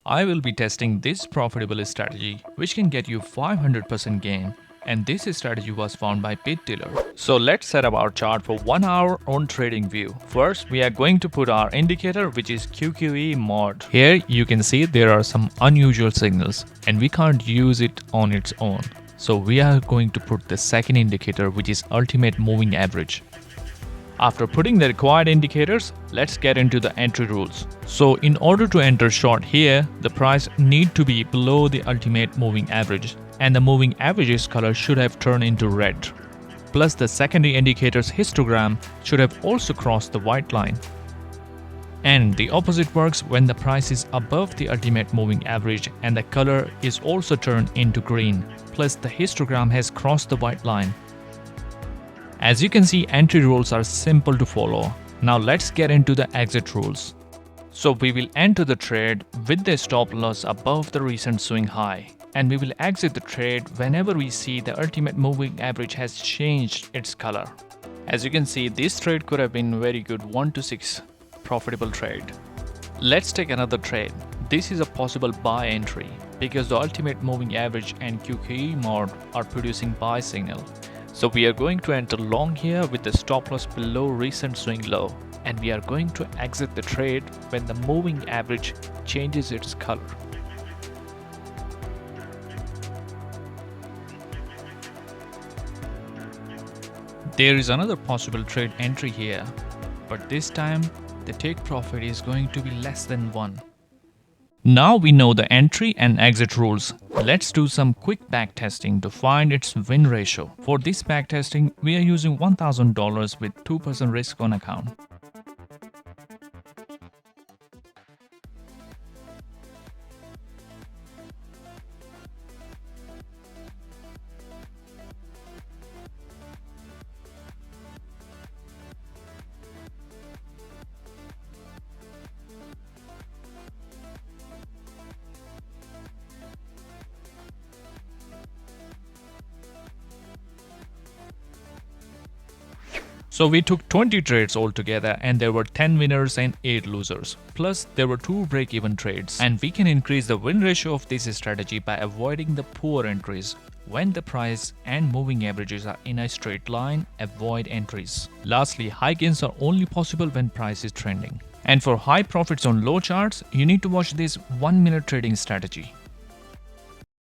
I will be testing this profitable strategy which can get you 500% gain, and this strategy was found by Pit Dealer. So let's set up our chart for 1 hour on TradingView. First, we are going to put our indicator which is QQE Mode. Here you can see there are some unusual signals and we can't use it on its own. So we are going to put the second indicator which is ultimate moving average. After putting the required indicators, let's get into the entry rules. So in order to enter short here, the price need to be below the ultimate moving average and the moving average's color should have turned into red. Plus the secondary indicator's histogram should have also crossed the white line. And the opposite works when the price is above the ultimate moving average and the color is also turned into green. Plus the histogram has crossed the white line. As you can see, entry rules are simple to follow. Now let's get into the exit rules. So we will enter the trade with the stop loss above the recent swing high. And we will exit the trade whenever we see the ultimate moving average has changed its color. As you can see, this trade could have been very good 1 to 6 profitable trade. Let's take another trade. This is a possible buy entry because the ultimate moving average and QQE mode are producing buy signal. So we are going to enter long here with the stop loss below recent swing low, and we are going to exit the trade when the moving average changes its color. There is another possible trade entry here, but this time the take profit is going to be less than 1. Now we know the entry and exit rules. Let's do some quick back testing to find its win ratio. For this back testing, we are using $1,000 with 2% risk on account. So we took 20 trades altogether and there were 10 winners and 8 losers. Plus there were 2 break-even trades, and we can increase the win ratio of this strategy by avoiding the poor entries. When the price and moving averages are in a straight line, avoid entries. Lastly, high gains are only possible when price is trending. And for high profits on low charts, you need to watch this 1-minute trading strategy.